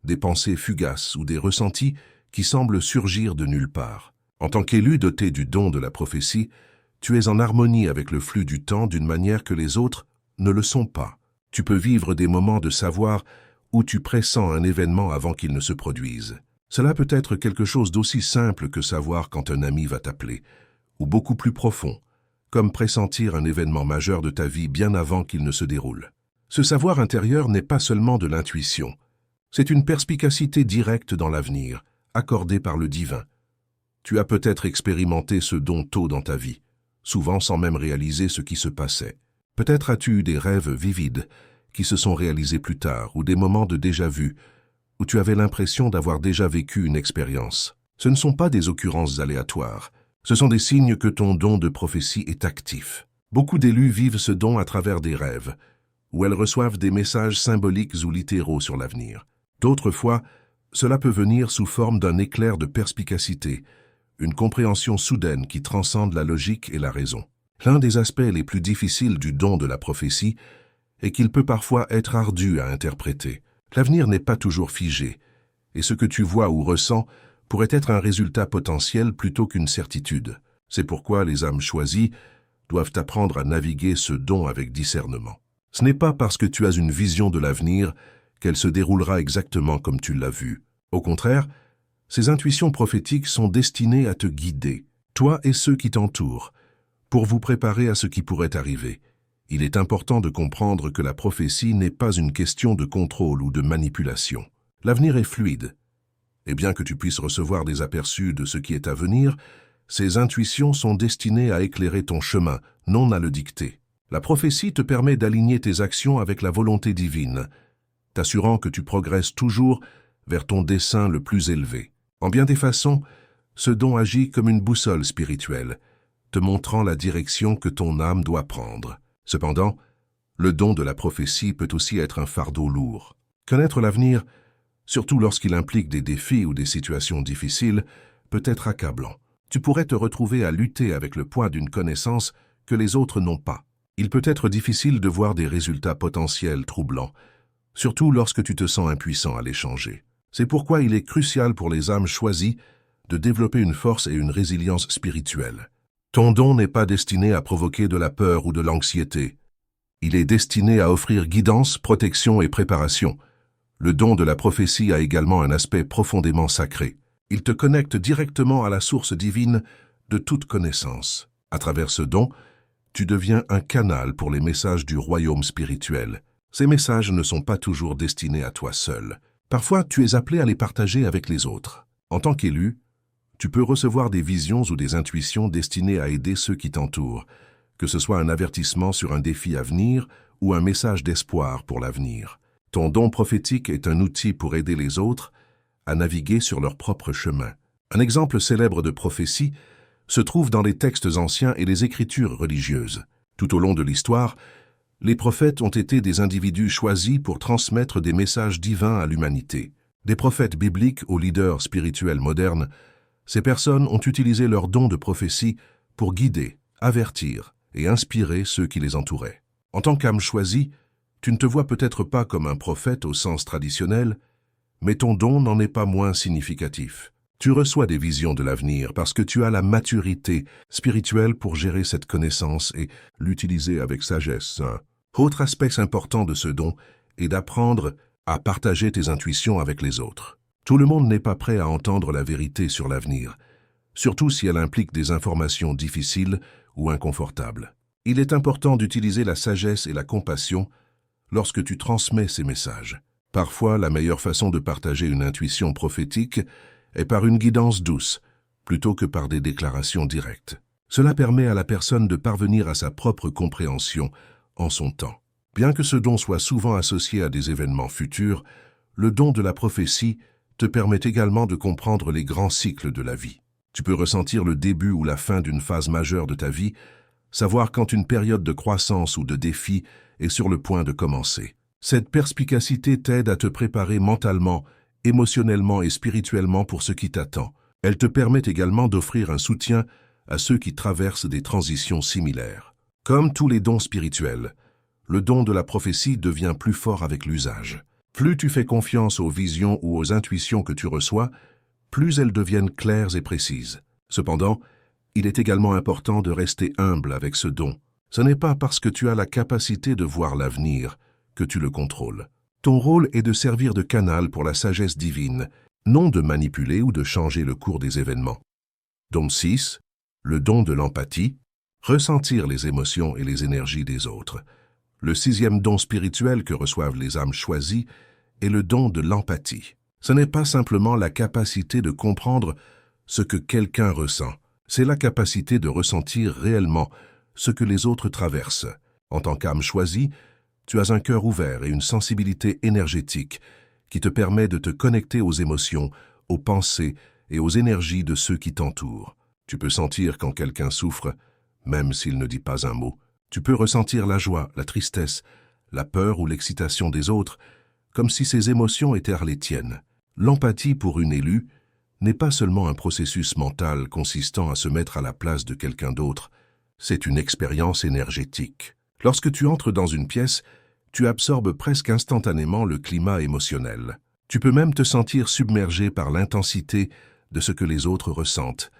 des pensées fugaces ou des ressentis qui semblent surgir de nulle part. En tant qu'élu doté du don de la prophétie, tu es en harmonie avec le flux du temps d'une manière que les autres ne le sont pas. Tu peux vivre des moments de savoir où tu pressens un événement avant qu'il ne se produise. Cela peut être quelque chose d'aussi simple que savoir quand un ami va t'appeler, ou beaucoup plus profond, comme pressentir un événement majeur de ta vie bien avant qu'il ne se déroule. Ce savoir intérieur n'est pas seulement de l'intuition, c'est une perspicacité directe dans l'avenir, accordée par le divin. Tu as peut-être expérimenté ce don tôt dans ta vie, souvent sans même réaliser ce qui se passait. Peut-être as-tu eu des rêves vivides qui se sont réalisés plus tard, ou des moments de déjà-vu, où tu avais l'impression d'avoir déjà vécu une expérience. Ce ne sont pas des occurrences aléatoires, ce sont des signes que ton don de prophétie est actif. Beaucoup d'élus vivent ce don à travers des rêves, où elles reçoivent des messages symboliques ou littéraux sur l'avenir. D'autres fois, cela peut venir sous forme d'un éclair de perspicacité, une compréhension soudaine qui transcende la logique et la raison. L'un des aspects les plus difficiles du don de la prophétie est qu'il peut parfois être ardu à interpréter. L'avenir n'est pas toujours figé, et ce que tu vois ou ressens pourrait être un résultat potentiel plutôt qu'une certitude. C'est pourquoi les âmes choisies doivent apprendre à naviguer ce don avec discernement. Ce n'est pas parce que tu as une vision de l'avenir qu'elle se déroulera exactement comme tu l'as vu. Au contraire, ces intuitions prophétiques sont destinées à te guider, toi et ceux qui t'entourent, pour vous préparer à ce qui pourrait arriver. Il est important de comprendre que la prophétie n'est pas une question de contrôle ou de manipulation. L'avenir est fluide, et bien que tu puisses recevoir des aperçus de ce qui est à venir, ces intuitions sont destinées à éclairer ton chemin, non à le dicter. La prophétie te permet d'aligner tes actions avec la volonté divine, t'assurant que tu progresses toujours vers ton dessein le plus élevé. En bien des façons, ce don agit comme une boussole spirituelle, te montrant la direction que ton âme doit prendre. Cependant, le don de la prophétie peut aussi être un fardeau lourd. Connaître l'avenir, surtout lorsqu'il implique des défis ou des situations difficiles, peut être accablant. Tu pourrais te retrouver à lutter avec le poids d'une connaissance que les autres n'ont pas. Il peut être difficile de voir des résultats potentiels troublants, surtout lorsque tu te sens impuissant à les changer. C'est pourquoi il est crucial pour les âmes choisies de développer une force et une résilience spirituelle. Ton don n'est pas destiné à provoquer de la peur ou de l'anxiété. Il est destiné à offrir guidance, protection et préparation. Le don de la prophétie a également un aspect profondément sacré. Il te connecte directement à la source divine de toute connaissance. À travers ce don, tu deviens un canal pour les messages du royaume spirituel. Ces messages ne sont pas toujours destinés à toi seul. Parfois, tu es appelé à les partager avec les autres. En tant qu'élu, tu peux recevoir des visions ou des intuitions destinées à aider ceux qui t'entourent, que ce soit un avertissement sur un défi à venir ou un message d'espoir pour l'avenir. Ton don prophétique est un outil pour aider les autres à naviguer sur leur propre chemin. Un exemple célèbre de prophétie se trouve dans les textes anciens et les écritures religieuses. Tout au long de l'histoire, les prophètes ont été des individus choisis pour transmettre des messages divins à l'humanité. Des prophètes bibliques aux leaders spirituels modernes, ces personnes ont utilisé leur don de prophétie pour guider, avertir et inspirer ceux qui les entouraient. En tant qu'âme choisie, tu ne te vois peut-être pas comme un prophète au sens traditionnel, mais ton don n'en est pas moins significatif. Tu reçois des visions de l'avenir parce que tu as la maturité spirituelle pour gérer cette connaissance et l'utiliser avec sagesse. Un autre aspect important de ce don est d'apprendre à partager tes intuitions avec les autres. Tout le monde n'est pas prêt à entendre la vérité sur l'avenir, surtout si elle implique des informations difficiles ou inconfortables. Il est important d'utiliser la sagesse et la compassion lorsque tu transmets ces messages. Parfois, la meilleure façon de partager une intuition prophétique est par une guidance douce, plutôt que par des déclarations directes. Cela permet à la personne de parvenir à sa propre compréhension en son temps. Bien que ce don soit souvent associé à des événements futurs, le don de la prophétie te permet également de comprendre les grands cycles de la vie. Tu peux ressentir le début ou la fin d'une phase majeure de ta vie, savoir quand une période de croissance ou de défi est sur le point de commencer. Cette perspicacité t'aide à te préparer mentalement, émotionnellement et spirituellement pour ce qui t'attend. Elle te permet également d'offrir un soutien à ceux qui traversent des transitions similaires. Comme tous les dons spirituels, le don de la prophétie devient plus fort avec l'usage. Plus tu fais confiance aux visions ou aux intuitions que tu reçois, plus elles deviennent claires et précises. Cependant, il est également important de rester humble avec ce don. Ce n'est pas parce que tu as la capacité de voir l'avenir que tu le contrôles. Ton rôle est de servir de canal pour la sagesse divine, non de manipuler ou de changer le cours des événements. Don 6, le don de l'empathie, ressentir les émotions et les énergies des autres. Le 6e don spirituel que reçoivent les âmes choisies est le don de l'empathie. Ce n'est pas simplement la capacité de comprendre ce que quelqu'un ressent, c'est la capacité de ressentir réellement ce que les autres traversent. En tant qu'âme choisie, tu as un cœur ouvert et une sensibilité énergétique qui te permet de te connecter aux émotions, aux pensées et aux énergies de ceux qui t'entourent. Tu peux sentir quand quelqu'un souffre, même s'il ne dit pas un mot. Tu peux ressentir la joie, la tristesse, la peur ou l'excitation des autres, comme si ces émotions étaient les tiennes. L'empathie pour une élue n'est pas seulement un processus mental consistant à se mettre à la place de quelqu'un d'autre, c'est une expérience énergétique. Lorsque tu entres dans une pièce, tu absorbes presque instantanément le climat émotionnel. Tu peux même te sentir submergé par l'intensité de ce que les autres ressentent,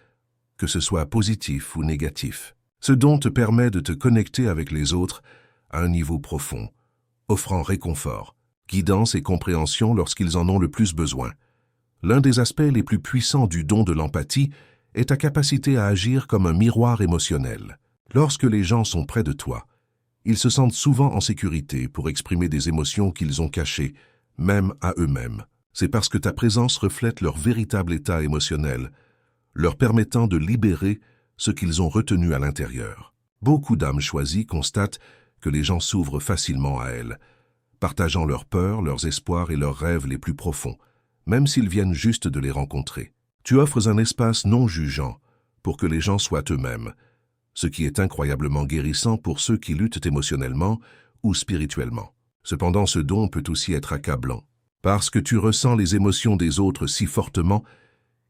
que ce soit positif ou négatif. Ce don te permet de te connecter avec les autres à un niveau profond, offrant réconfort, guidance et compréhension lorsqu'ils en ont le plus besoin. L'un des aspects les plus puissants du don de l'empathie est ta capacité à agir comme un miroir émotionnel. Lorsque les gens sont près de toi, ils se sentent souvent en sécurité pour exprimer des émotions qu'ils ont cachées, même à eux-mêmes. C'est parce que ta présence reflète leur véritable état émotionnel, leur permettant de libérer ce qu'ils ont retenu à l'intérieur. Beaucoup d'âmes choisies constatent que les gens s'ouvrent facilement à elles, partageant leurs peurs, leurs espoirs et leurs rêves les plus profonds, même s'ils viennent juste de les rencontrer. Tu offres un espace non jugeant pour que les gens soient eux-mêmes, ce qui est incroyablement guérissant pour ceux qui luttent émotionnellement ou spirituellement. Cependant, ce don peut aussi être accablant. Parce que tu ressens les émotions des autres si fortement,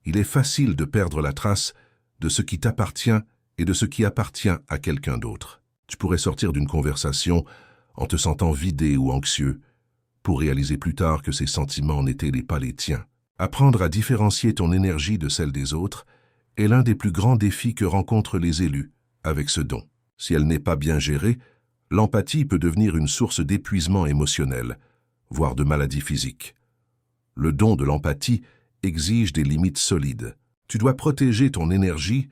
il est facile de perdre la trace de ce qui t'appartient et de ce qui appartient à quelqu'un d'autre. Tu pourrais sortir d'une conversation en te sentant vidé ou anxieux, pour réaliser plus tard que ces sentiments n'étaient pas les tiens. Apprendre à différencier ton énergie de celle des autres est l'un des plus grands défis que rencontrent les élus avec ce don. Si elle n'est pas bien gérée, l'empathie peut devenir une source d'épuisement émotionnel, voire de maladie physique. Le don de l'empathie exige des limites solides. Tu dois protéger ton énergie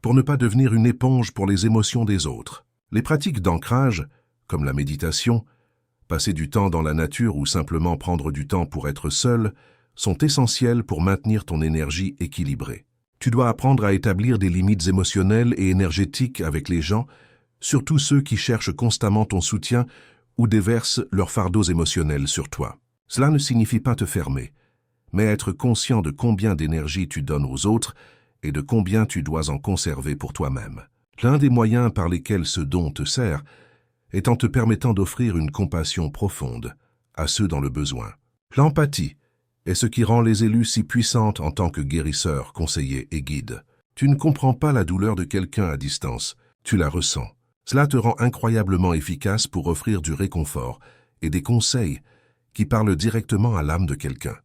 pour ne pas devenir une éponge pour les émotions des autres. Les pratiques d'ancrage, comme la méditation, passer du temps dans la nature ou simplement prendre du temps pour être seul, sont essentielles pour maintenir ton énergie équilibrée. Tu dois apprendre à établir des limites émotionnelles et énergétiques avec les gens, surtout ceux qui cherchent constamment ton soutien ou déversent leurs fardeaux émotionnels sur toi. Cela ne signifie pas te fermer, mais être conscient de combien d'énergie tu donnes aux autres et de combien tu dois en conserver pour toi-même. L'un des moyens par lesquels ce don te sert est en te permettant d'offrir une compassion profonde à ceux dans le besoin. L'empathie est ce qui rend les élus si puissantes en tant que guérisseurs, conseillers et guides. Tu ne comprends pas la douleur de quelqu'un à distance, tu la ressens. Cela te rend incroyablement efficace pour offrir du réconfort et des conseils qui parlent directement à l'âme de quelqu'un.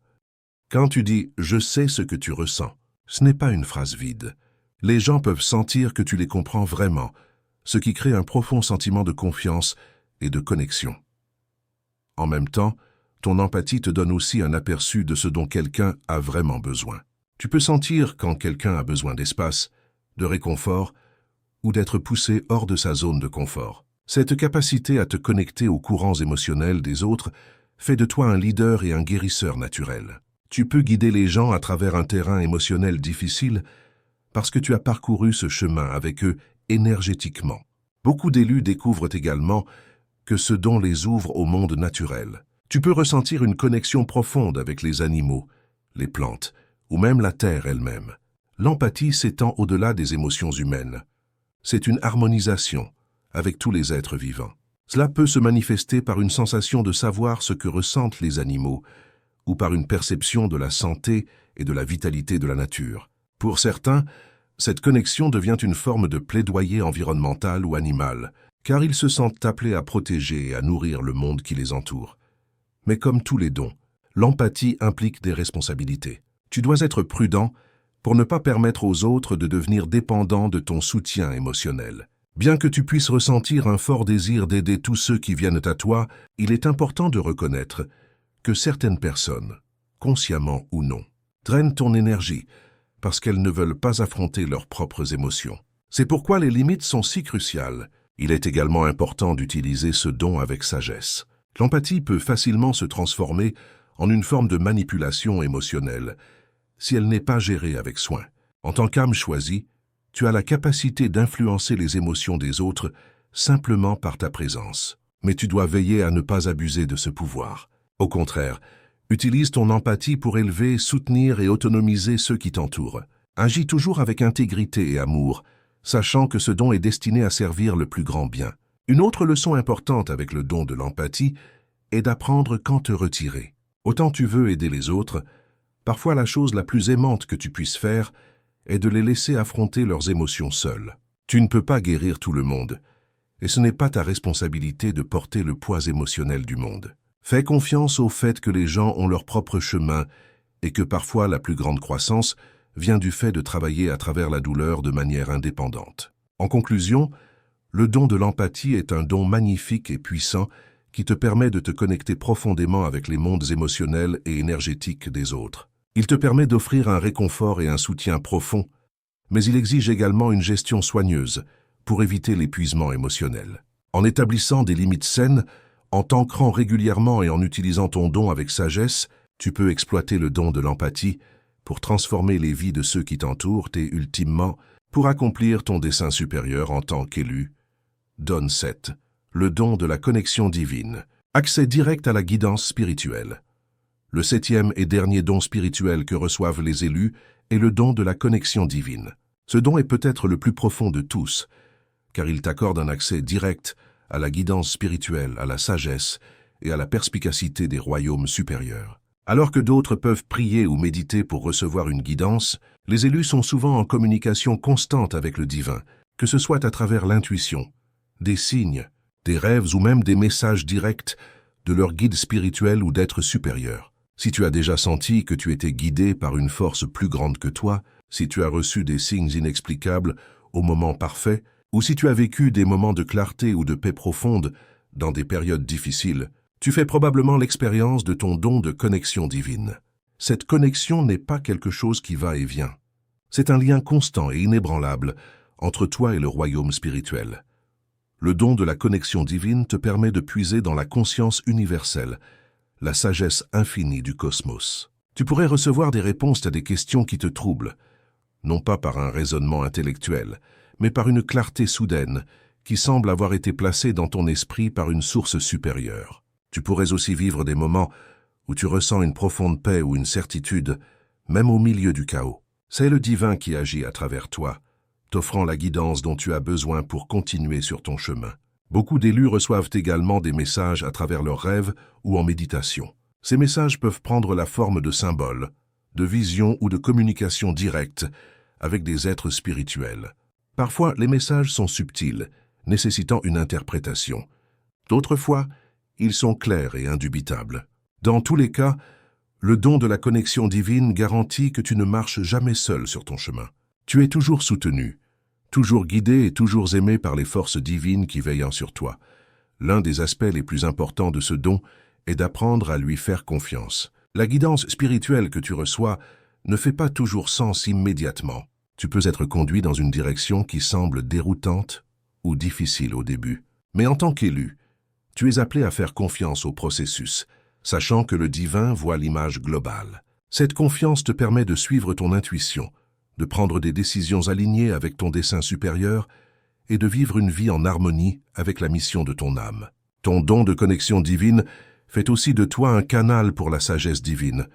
Quand tu dis « je sais ce que tu ressens », ce n'est pas une phrase vide. Les gens peuvent sentir que tu les comprends vraiment, ce qui crée un profond sentiment de confiance et de connexion. En même temps, ton empathie te donne aussi un aperçu de ce dont quelqu'un a vraiment besoin. Tu peux sentir quand quelqu'un a besoin d'espace, de réconfort ou d'être poussé hors de sa zone de confort. Cette capacité à te connecter aux courants émotionnels des autres fait de toi un leader et un guérisseur naturel. Tu peux guider les gens à travers un terrain émotionnel difficile parce que tu as parcouru ce chemin avec eux énergétiquement. Beaucoup d'élus découvrent également que ce don les ouvre au monde naturel. Tu peux ressentir une connexion profonde avec les animaux, les plantes, ou même la terre elle-même. L'empathie s'étend au-delà des émotions humaines. C'est une harmonisation avec tous les êtres vivants. Cela peut se manifester par une sensation de savoir ce que ressentent les animaux, ou par une perception de la santé et de la vitalité de la nature. Pour certains, cette connexion devient une forme de plaidoyer environnemental ou animal, car ils se sentent appelés à protéger et à nourrir le monde qui les entoure. Mais comme tous les dons, l'empathie implique des responsabilités. Tu dois être prudent pour ne pas permettre aux autres de devenir dépendants de ton soutien émotionnel. Bien que tu puisses ressentir un fort désir d'aider tous ceux qui viennent à toi, il est important de reconnaître que certaines personnes, consciemment ou non, drainent ton énergie parce qu'elles ne veulent pas affronter leurs propres émotions. C'est pourquoi les limites sont si cruciales. Il est également important d'utiliser ce don avec sagesse. L'empathie peut facilement se transformer en une forme de manipulation émotionnelle si elle n'est pas gérée avec soin. En tant qu'âme choisie, tu as la capacité d'influencer les émotions des autres simplement par ta présence. Mais tu dois veiller à ne pas abuser de ce pouvoir. Au contraire, utilise ton empathie pour élever, soutenir et autonomiser ceux qui t'entourent. Agis toujours avec intégrité et amour, sachant que ce don est destiné à servir le plus grand bien. Une autre leçon importante avec le don de l'empathie est d'apprendre quand te retirer. Autant tu veux aider les autres, parfois la chose la plus aimante que tu puisses faire est de les laisser affronter leurs émotions seuls. Tu ne peux pas guérir tout le monde, et ce n'est pas ta responsabilité de porter le poids émotionnel du monde. Fais confiance au fait que les gens ont leur propre chemin et que parfois la plus grande croissance vient du fait de travailler à travers la douleur de manière indépendante. En conclusion, le don de l'empathie est un don magnifique et puissant qui te permet de te connecter profondément avec les mondes émotionnels et énergétiques des autres. Il te permet d'offrir un réconfort et un soutien profond, mais il exige également une gestion soigneuse pour éviter l'épuisement émotionnel. En établissant des limites saines, en t'ancrant régulièrement et en utilisant ton don avec sagesse, tu peux exploiter le don de l'empathie pour transformer les vies de ceux qui t'entourent et, ultimement, pour accomplir ton dessein supérieur en tant qu'élu Donne 7. Le don de la connexion divine. Accès direct à la guidance spirituelle. Le 7e et dernier don spirituel que reçoivent les élus est le don de la connexion divine. Ce don est peut-être le plus profond de tous, car il t'accorde un accès direct à la guidance spirituelle, à la sagesse et à la perspicacité des royaumes supérieurs. Alors que d'autres peuvent prier ou méditer pour recevoir une guidance, les élus sont souvent en communication constante avec le divin, que ce soit à travers l'intuition, des signes, des rêves ou même des messages directs de leur guide spirituel ou d'êtres supérieurs. Si tu as déjà senti que tu étais guidé par une force plus grande que toi, si tu as reçu des signes inexplicables au moment parfait, ou si tu as vécu des moments de clarté ou de paix profonde dans des périodes difficiles, tu fais probablement l'expérience de ton don de connexion divine. Cette connexion n'est pas quelque chose qui va et vient. C'est un lien constant et inébranlable entre toi et le royaume spirituel. Le don de la connexion divine te permet de puiser dans la conscience universelle, la sagesse infinie du cosmos. Tu pourrais recevoir des réponses à des questions qui te troublent, non pas par un raisonnement intellectuel, mais par une clarté soudaine qui semble avoir été placée dans ton esprit par une source supérieure. Tu pourrais aussi vivre des moments où tu ressens une profonde paix ou une certitude, même au milieu du chaos. C'est le divin qui agit à travers toi, t'offrant la guidance dont tu as besoin pour continuer sur ton chemin. Beaucoup d'élus reçoivent également des messages à travers leurs rêves ou en méditation. Ces messages peuvent prendre la forme de symboles, de visions ou de communications directes avec des êtres spirituels. Parfois, les messages sont subtils, nécessitant une interprétation. D'autres fois, ils sont clairs et indubitables. Dans tous les cas, le don de la connexion divine garantit que tu ne marches jamais seul sur ton chemin. Tu es toujours soutenu, toujours guidé et toujours aimé par les forces divines qui veillent sur toi. L'un des aspects les plus importants de ce don est d'apprendre à lui faire confiance. La guidance spirituelle que tu reçois ne fait pas toujours sens immédiatement. Tu peux être conduit dans une direction qui semble déroutante ou difficile au début. Mais en tant qu'élu, tu es appelé à faire confiance au processus, sachant que le divin voit l'image globale. Cette confiance te permet de suivre ton intuition, de prendre des décisions alignées avec ton dessein supérieur et de vivre une vie en harmonie avec la mission de ton âme. Ton don de connexion divine fait aussi de toi un canal pour la sagesse divine,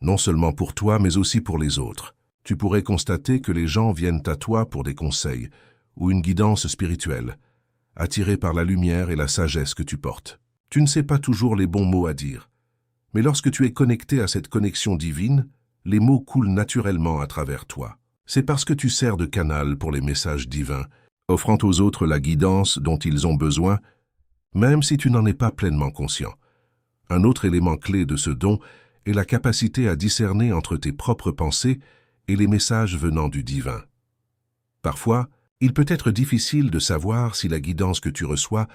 non seulement pour toi mais aussi pour les autres. Tu pourrais constater que les gens viennent à toi pour des conseils ou une guidance spirituelle, attirés par la lumière et la sagesse que tu portes. Tu ne sais pas toujours les bons mots à dire, mais lorsque tu es connecté à cette connexion divine, les mots coulent naturellement à travers toi. C'est parce que tu sers de canal pour les messages divins, offrant aux autres la guidance dont ils ont besoin, même si tu n'en es pas pleinement conscient. Un autre élément clé de ce don est la capacité à discerner entre tes propres pensées et les messages venant du divin. Parfois, il peut être difficile de savoir si la guidance que tu reçois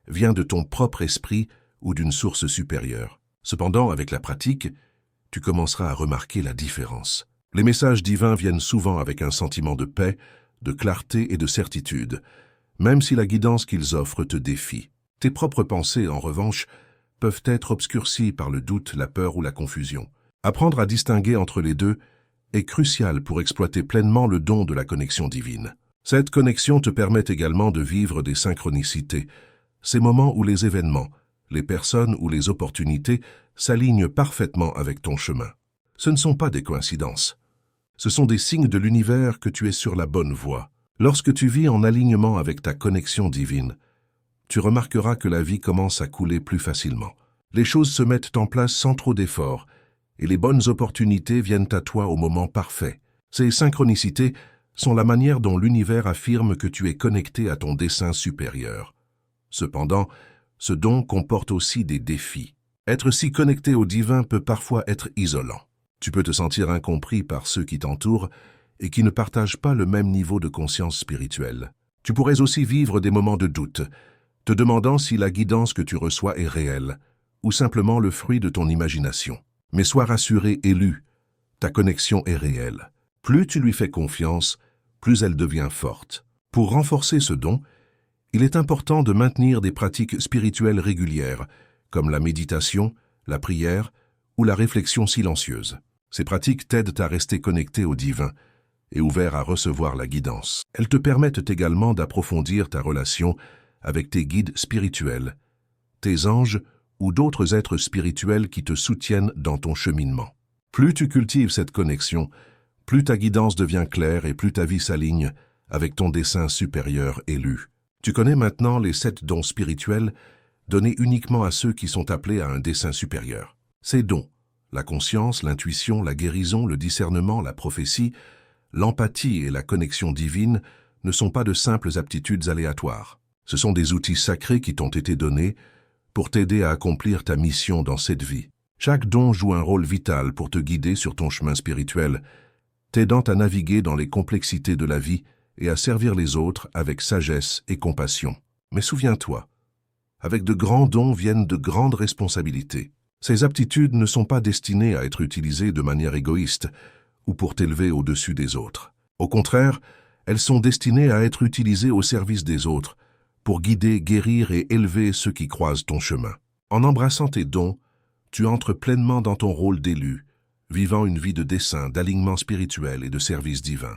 vient de ton propre esprit ou d'une source supérieure. Cependant, avec la pratique, tu commenceras à remarquer la différence. Les messages divins viennent souvent avec un sentiment de paix, de clarté et de certitude, même si la guidance qu'ils offrent te défie. Tes propres pensées, en revanche, peuvent être obscurcies par le doute, la peur ou la confusion. Apprendre à distinguer entre les deux est crucial pour exploiter pleinement le don de la connexion divine. Cette connexion te permet également de vivre des synchronicités, ces moments où les événements, les personnes ou les opportunités s'alignent parfaitement avec ton chemin. Ce ne sont pas des coïncidences. Ce sont des signes de l'univers que tu es sur la bonne voie. Lorsque tu vis en alignement avec ta connexion divine, tu remarqueras que la vie commence à couler plus facilement. Les choses se mettent en place sans trop d'efforts, et les bonnes opportunités viennent à toi au moment parfait. Ces synchronicités sont la manière dont l'univers affirme que tu es connecté à ton dessein supérieur. Cependant, ce don comporte aussi des défis. Être si connecté au divin peut parfois être isolant. Tu peux te sentir incompris par ceux qui t'entourent et qui ne partagent pas le même niveau de conscience spirituelle. Tu pourrais aussi vivre des moments de doute, te demandant si la guidance que tu reçois est réelle ou simplement le fruit de ton imagination. Mais sois rassuré, élu, ta connexion est réelle. Plus tu lui fais confiance, plus elle devient forte. Pour renforcer ce don, il est important de maintenir des pratiques spirituelles régulières, comme la méditation, la prière ou la réflexion silencieuse. Ces pratiques t'aident à rester connecté au divin et ouvert à recevoir la guidance. Elles te permettent également d'approfondir ta relation avec tes guides spirituels, tes anges ou d'autres êtres spirituels qui te soutiennent dans ton cheminement. Plus tu cultives cette connexion, plus ta guidance devient claire et plus ta vie s'aligne avec ton dessein supérieur élu. Tu connais maintenant les 7 dons spirituels donnés uniquement à ceux qui sont appelés à un dessein supérieur. Ces dons, la conscience, l'intuition, la guérison, le discernement, la prophétie, l'empathie et la connexion divine ne sont pas de simples aptitudes aléatoires. Ce sont des outils sacrés qui t'ont été donnés pour t'aider à accomplir ta mission dans cette vie. Chaque don joue un rôle vital pour te guider sur ton chemin spirituel, t'aidant à naviguer dans les complexités de la vie et à servir les autres avec sagesse et compassion. Mais souviens-toi, avec de grands dons viennent de grandes responsabilités. Ces aptitudes ne sont pas destinées à être utilisées de manière égoïste ou pour t'élever au-dessus des autres. Au contraire, elles sont destinées à être utilisées au service des autres, pour guider, guérir et élever ceux qui croisent ton chemin. En embrassant tes dons, tu entres pleinement dans ton rôle d'élu, vivant une vie de dessein, d'alignement spirituel et de service divin.